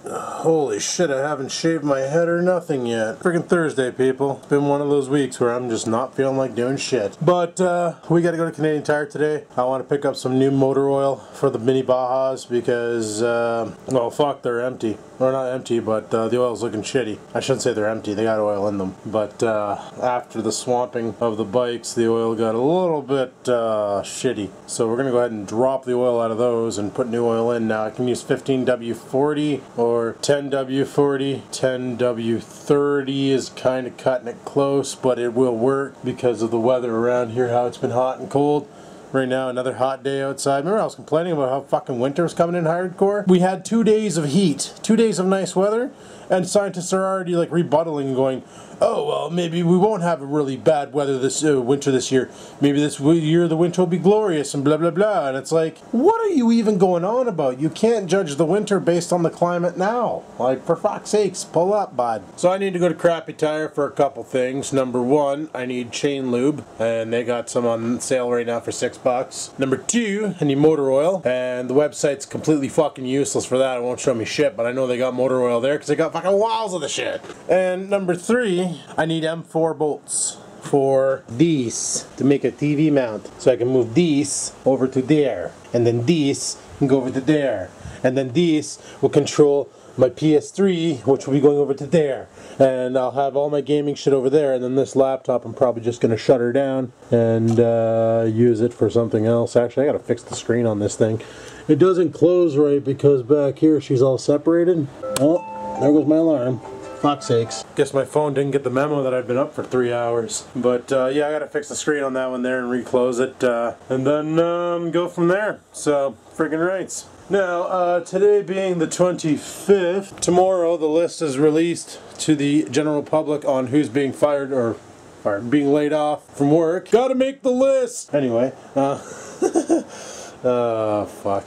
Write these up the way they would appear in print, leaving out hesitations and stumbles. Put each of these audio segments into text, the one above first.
Holy shit, I haven't shaved my head or nothing yet. Freaking Thursday, people. It's been one of those weeks where I'm just not feeling like doing shit. But we gotta go to Canadian Tire today. I want to pick up some new motor oil for the mini Bajas because, well, fuck, they're empty. Or not empty, but the oil's looking shitty. I shouldn't say they're empty, they got oil in them. But after the swamping of the bikes, the oil got a little bit shitty. So we're gonna go ahead and drop the oil out of those and put new oil in. Now I can use 15W40 or 10W40. 10W30 is kind of cutting it close, but it will work because of the weather around here, how it's been hot and cold. Right now, another hot day outside. Remember I was complaining about how fucking winter was coming in hardcore? We had 2 days of heat, 2 days of nice weather, and scientists are already like rebuttaling and going, oh, well, maybe we won't have a really bad weather this winter this year. Maybe this year the winter will be glorious and blah, blah, blah. And it's like, what are you even going on about? You can't judge the winter based on the climate now. Like, for fuck's sakes, pull up, bud. So I need to go to Crappy Tire for a couple things. Number one, I need chain lube, and they got some on sale right now for $6. Number two, I need motor oil, and the website's completely fucking useless for that. It won't show me shit, but I know they got motor oil there because they got fucking walls of the shit. And number three, I need M4 bolts for these to make a TV mount, so I can move these over to there, and then these can go over to there, and then these will control my PS3, which will be going over to there, and I'll have all my gaming shit over there, and then this laptop I'm probably just going to shut her down and use it for something else. Actually, I gotta fix the screen on this thing. It doesn't close right because back here she's all separated. Oh, there goes my alarm. Fuck's sakes. Guess my phone didn't get the memo that I've been up for 3 hours. But yeah, I gotta fix the screen on that one there and reclose it, and then go from there. So, friggin' rights. Now, today being the 25th, tomorrow the list is released to the general public on who's being fired or being laid off from work. Gotta make the list! Anyway, fuck.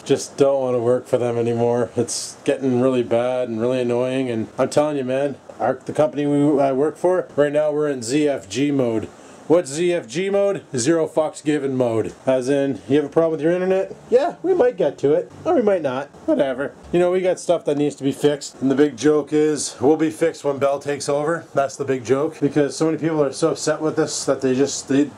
Just don't want to work for them anymore. It's getting really bad and really annoying, and I'm telling you, man, the company I work for, right now we're in ZFG mode. What's ZFG mode? Zero fucks given mode. As in, you have a problem with your internet? Yeah, we might get to it. Or we might not. Whatever. You know, we got stuff that needs to be fixed. And the big joke is, we'll be fixed when Bell takes over. That's the big joke. Because so many people are so upset with this that they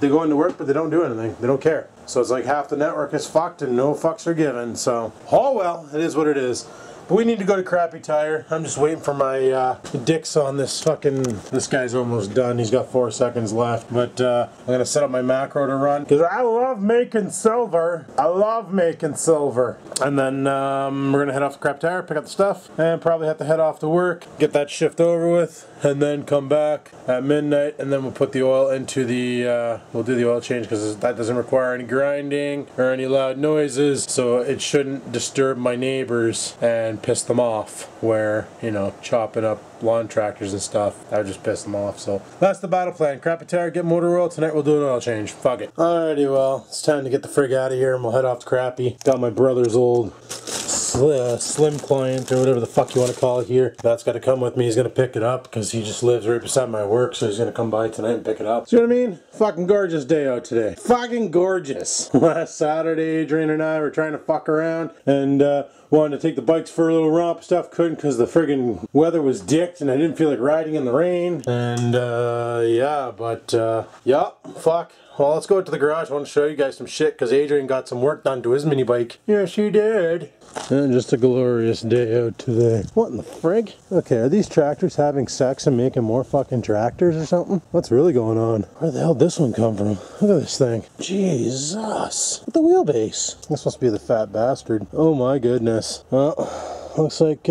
go into work but they don't do anything. They don't care. So it's like half the network is fucked and no fucks are given. So, oh well, it is what it is. But we need to go to Crappy Tire. I'm just waiting for my dicks on this fucking... This guy's almost done. He's got 4 seconds left. But I'm going to set up my macro to run. Because I love making silver. I love making silver. And then we're going to head off to Crappy Tire, pick up the stuff, and probably have to head off to work, get that shift over with, and then come back at midnight, and then we'll put the oil into the... we'll do the oil change because that doesn't require any grinding or any loud noises. So it shouldn't disturb my neighbors and piss them off, where, you know, chopping up lawn tractors and stuff, that would just piss them off. So that's the battle plan. Crappy Tire, get motor oil. Tonight we'll do an oil change. Fuck it. Alrighty, well, it's time to get the frig out of here and we'll head off to Crappy. Got my brother's old slim client, or whatever the fuck you want to call it here. That's got to come with me. He's going to pick it up because he just lives right beside my work, so he's going to come by tonight and pick it up. See what I mean? Fucking gorgeous day out today. Fucking gorgeous. Last Saturday, Adrian and I were trying to fuck around and wanted to take the bikes for a little romp. Stuff couldn't because the friggin' weather was dicked and I didn't feel like riding in the rain. And yeah, but yeah, fuck. Well, let's go to the garage. I want to show you guys some shit because Adrian got some work done to his mini bike. Yes, he did. And just a glorious day out today. What in the frig? Okay, are these tractors having sex and making more fucking tractors or something? What's really going on? Where the hell did this one come from? Look at this thing. Jesus. What the wheelbase? This must be the fat bastard. Oh my goodness. Well, looks like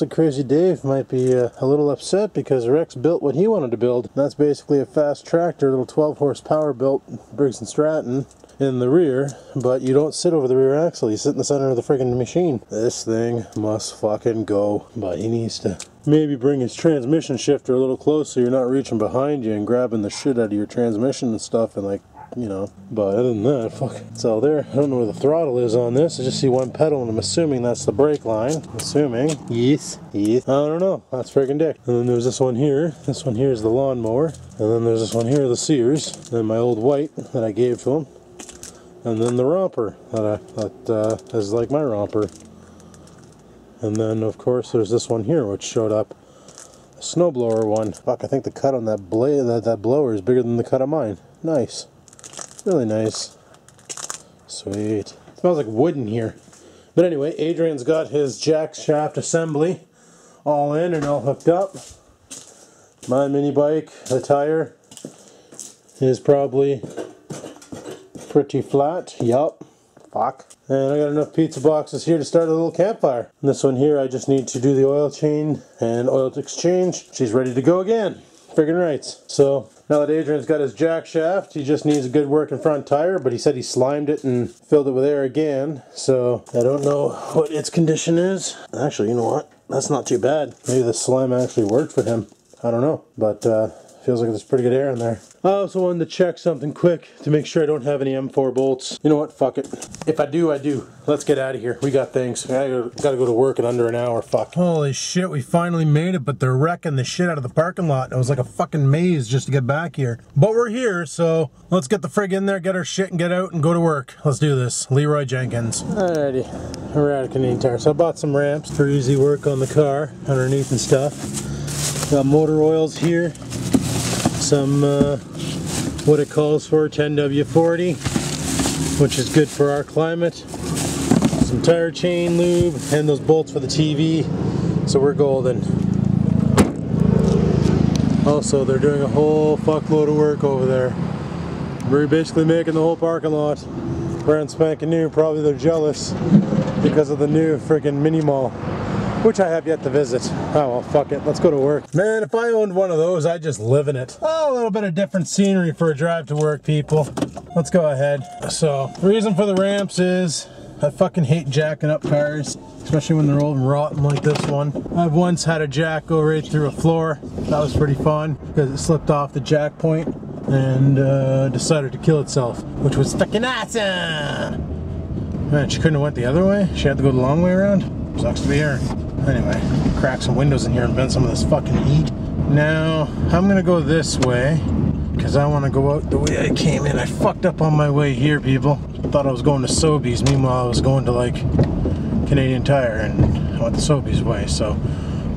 Crazy Dave might be a little upset because Rex built what he wanted to build. That's basically a fast tractor, little 12 horsepower built Briggs & Stratton in the rear, but you don't sit over the rear axle, you sit in the center of the friggin' machine. This thing must fucking go, but he needs to maybe bring his transmission shifter a little closer. You're not reaching behind you and grabbing the shit out of your transmission and stuff and like, you know, but other than that, fuck, it's all there. I don't know where the throttle is on this. I just see one pedal and I'm assuming that's the brake line. Assuming. Yes. I don't know. That's friggin' dick. And then there's this one here. This one here is the lawnmower. And then there's this one here, the Sears. And my old white that I gave to him. And then the romper that is like my romper. And then of course there's this one here which showed up. A snowblower one. Fuck, I think the cut on that blade, that blower is bigger than the cut on mine. Nice. Really nice. Sweet. Smells like wood in here. But anyway, Adrian's got his jack shaft assembly all in and all hooked up. My mini bike, the tire, is probably pretty flat. Yup. Fuck. And I got enough pizza boxes here to start a little campfire. And this one here, I just need to do the oil change and oil exchange. She's ready to go again. Friggin' rights. So now that Adrian's got his jack shaft, he just needs a good working front tire, but he said he slimed it and filled it with air again. So I don't know what its condition is. Actually, you know what? That's not too bad. Maybe the slime actually worked for him. I don't know, but feels like there's pretty good air in there. I also wanted to check something quick to make sure I don't have any M4 bolts. You know what? Fuck it. If I do, I do. Let's get out of here. We got things. I gotta go to work in under an hour. Fuck. Holy shit, we finally made it, but they're wrecking the shit out of the parking lot. It was like a fucking maze just to get back here. But we're here, so let's get the frig in there, get our shit, and get out and go to work. Let's do this. Leroy Jenkins. Alrighty. We're out of Canadian Tire. So I bought some ramps for easy work on the car, underneath and stuff. Got motor oils here. Some what it calls for, 10W40, which is good for our climate. Some tire chain lube and those bolts for the TV, so we're golden. Also, they're doing a whole fuckload of work over there. We're basically making the whole parking lot brand spanking new. Probably they're jealous because of the new freaking mini mall, which I have yet to visit. Oh well, fuck it, let's go to work. Man, if I owned one of those, I'd just live in it. Oh, a little bit of different scenery for a drive to work, people. Let's go ahead. So, the reason for the ramps is I fucking hate jacking up cars, especially when they're old and rotten like this one. I've once had a jack go right through a floor. That was pretty fun because it slipped off the jack point and decided to kill itself, which was fucking awesome. Man, she couldn't have went the other way. She had to go the long way around. Sucks to be her. Anyway, crack some windows in here and vent some of this fucking heat. Now, I'm gonna go this way because I want to go out the way I came in. I fucked up on my way here, people. Thought I was going to Sobeys. Meanwhile, I was going to like Canadian Tire, and I went the Sobeys way. So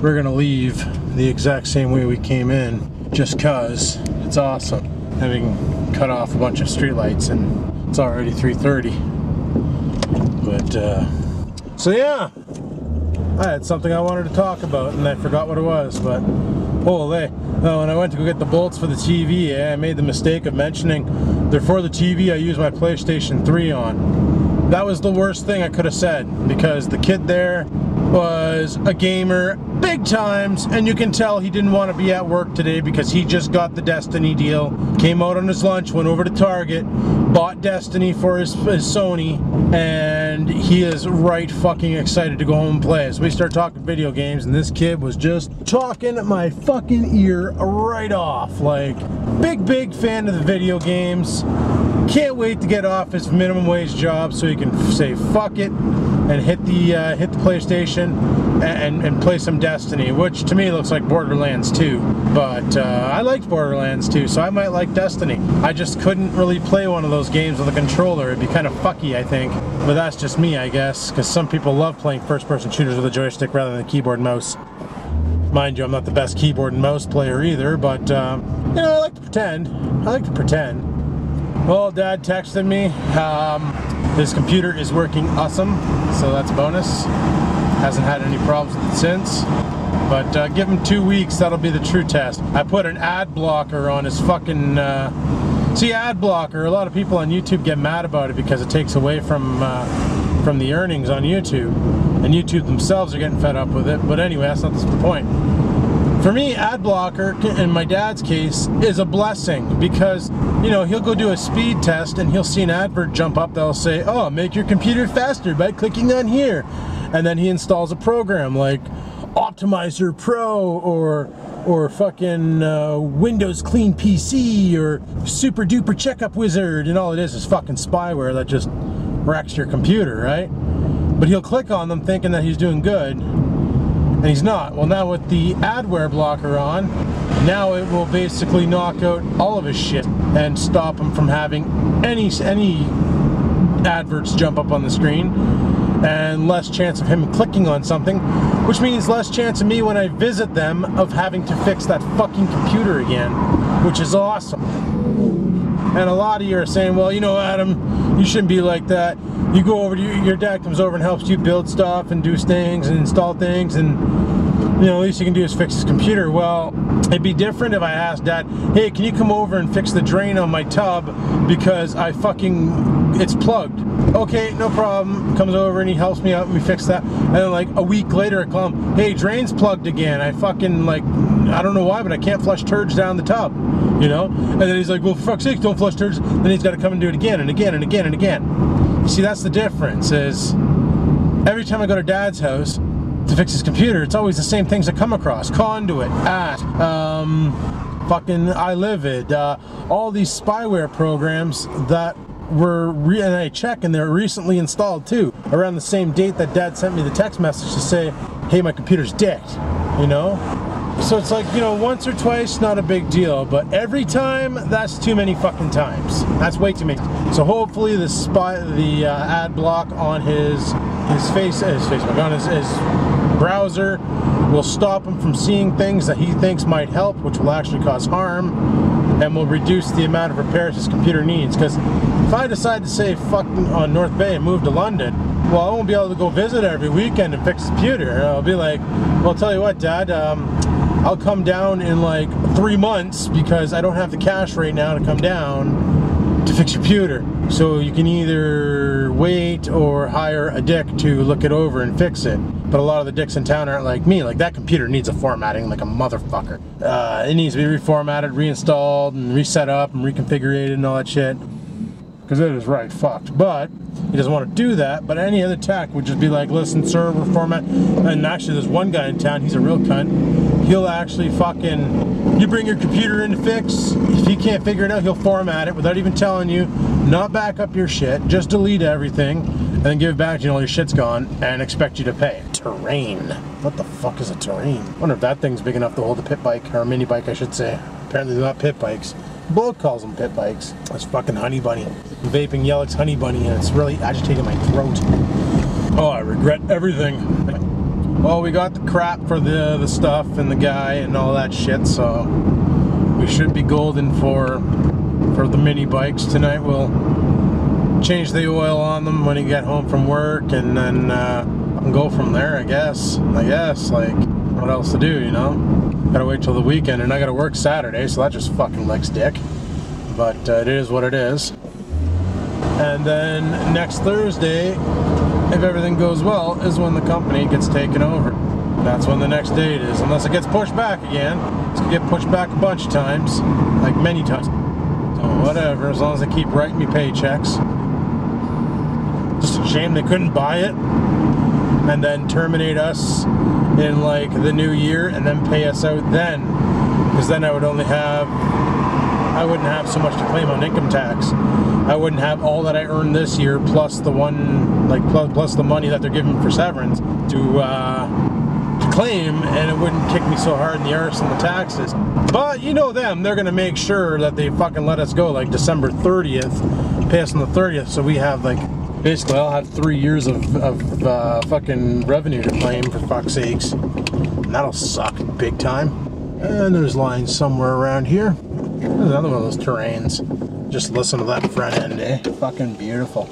we're gonna leave the exact same way we came in, just cause it's awesome. Having cut off a bunch of streetlights, and it's already 3:30. But so yeah. I had something I wanted to talk about and I forgot what it was, but holy. When I went to go get the bolts for the TV, I made the mistake of mentioning they're for the TV I use my PlayStation 3 on. That was the worst thing I could have said, because the kid there was a gamer big times, and you can tell he didn't want to be at work today because he just got the Destiny deal, came out on his lunch, went over to Target, bought Destiny for his Sony, and he is right fucking excited to go home and play. So we start talking video games, and this kid was just talking my fucking ear right off. Like, big fan of the video games. Can't wait to get off his minimum wage job so he can say fuck it and hit the PlayStation and play some Destiny, which to me looks like Borderlands 2. But I liked Borderlands 2, so I might like Destiny. I just couldn't really play one of those games with a controller. It'd be kind of fucky, I think. But that's just me, I guess, because some people love playing first-person shooters with a joystick rather than a keyboard and mouse. Mind you, I'm not the best keyboard and mouse player either, but you know, I like to pretend. Well, Dad texted me. His computer is working awesome, so that's a bonus. Hasn't had any problems with it since. But give him 2 weeks, that'll be the true test. I put an ad blocker on his fucking... see, ad blocker, a lot of people on YouTube get mad about it because it takes away from the earnings on YouTube. And YouTube themselves are getting fed up with it. But anyway, that's not the point. For me, ad blocker, in my dad's case, is a blessing because, you know, he'll go do a speed test and he'll see an advert jump up that'll say, oh, make your computer faster by clicking on here. And then he installs a program like Optimizer Pro or fucking Windows Clean PC or Super Duper Checkup Wizard, and all it is fucking spyware that just wrecks your computer, right? But he'll click on them thinking that he's doing good, and he's not. Well, now with the adware blocker on, now it will basically knock out all of his shit and stop him from having any adverts jump up on the screen. and less chance of him clicking on something, which means less chance of me when I visit them of having to fix that fucking computer again, which is awesome. And a lot of you are saying, well, you know, Adam, you shouldn't be like that. You go over to your dad comes over and helps you build stuff and do things and install things, and you know, at least you can do is fix his computer. Well, it'd be different if I asked Dad, hey, can you come over and fix the drain on my tub because it's plugged. Okay, no problem. Comes over and he helps me out and we fix that. And then like a week later I call him, hey, drain's plugged again. I fucking like, I don't know why, but I can't flush turds down the tub, you know? And then he's like, well, for fuck's sake, don't flush turds. Then he's got to come and do it again and again and again and again. You see, that's the difference, is every time I go to Dad's house to fix his computer, it's always the same things I come across. Conduit, fucking iLivid, all these spyware programs that were, and I check, and they're recently installed too, around the same date that Dad sent me the text message to say, hey, my computer's dead, you know? So it's like, you know, once or twice, not a big deal, but every time, that's too many fucking times. That's way too many. So hopefully the ad block on his browser will stop him from seeing things that he thinks might help, which will actually cause harm, and will reduce the amount of repairs his computer needs. Because if I decide to say fucking on North Bay and move to London, well, I won't be able to go visit every weekend and fix his computer. I'll be like, well, I'll tell you what, Dad, I'll come down in like 3 months because I don't have the cash right now to come down to fix your computer. So you can either wait or hire a dick to look it over and fix it. But a lot of the dicks in town aren't like me. Like, that computer needs a formatting like a motherfucker. It needs to be reformatted, reinstalled, and reset up, and reconfigured, and all that shit. Because it is right fucked. But he doesn't want to do that. But any other tech would just be like, listen, server format. And actually, there's one guy in town, he's a real cunt. He'll actually fucking, you bring your computer in to fix, if he can't figure it out, he'll format it without even telling you, not back up your shit, just delete everything, and then give it back to you and all your shit's gone, and expect you to pay. Terrain. What the fuck is a terrain? I wonder if that thing's big enough to hold a pit bike, or a mini bike I should say. Apparently they're not pit bikes. Bloke calls them pit bikes. That's fucking Honey Bunny. I'm vaping Yellick's Honey Bunny, and it's really agitating my throat. Oh, I regret everything. Well, we got the crap for the stuff and the guy and all that shit, so we should be golden for the mini bikes. Tonight we'll change the oil on them when you get home from work, and then go from there, I guess. Like, what else to do, you know? Gotta wait till the weekend, and I gotta work Saturday, so that just fucking licks dick. But it is what it is. And then next Thursday, if everything goes well, is when the company gets taken over. That's when the next date is, unless it gets pushed back again. It's gonna get pushed back a bunch of times, like many times. So whatever, as long as they keep writing me paychecks. Just a shame they couldn't buy it and then terminate us in like the new year and then pay us out then, because then I wouldn't have so much to claim on income tax. I wouldn't have all that I earned this year plus the plus the money that they're giving for severance to claim, and it wouldn't kick me so hard in the arse on the taxes. But you know them, they're gonna make sure that they fucking let us go like December 30th, pay us on the 30th, so we have like, basically I'll have 3 years of fucking revenue to claim, for fuck's sakes. And that'll suck big time. And there's lines somewhere around here. There's another one of those terrains. Just listen to that front end, eh? Fucking beautiful.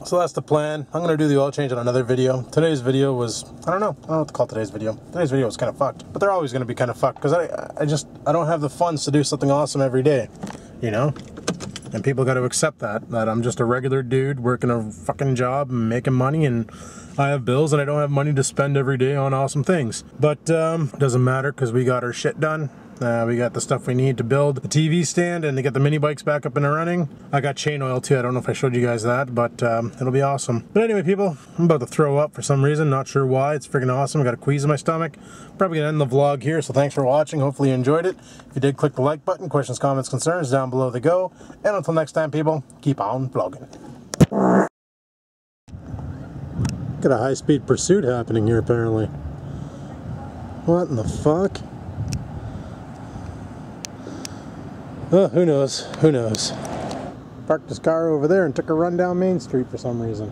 So that's the plan. I'm gonna do the oil change on another video. Today's video was, I don't know what to call today's video. Today's video was kind of fucked. But they're always gonna be kind of fucked, because I don't have the funds to do something awesome every day, you know? And people got to accept that I'm just a regular dude working a fucking job and making money, and I have bills and I don't have money to spend every day on awesome things. But doesn't matter, because we got our shit done. We got the stuff we need to build the TV stand and to get the mini bikes back up and running. I got chain oil too. I don't know if I showed you guys that, but it'll be awesome. But anyway, people, I'm about to throw up for some reason. Not sure why. It's freaking awesome. I got a quease in my stomach. Probably gonna end the vlog here, so thanks for watching. Hopefully you enjoyed it. If you did, click the like button. Questions, comments, concerns, down below they go. And until next time, people, keep on vlogging. Got a high-speed pursuit happening here, apparently. What in the fuck? Oh, who knows? Who knows? Parked his car over there and took a run down Main Street for some reason.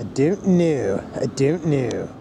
I don't know. I don't know.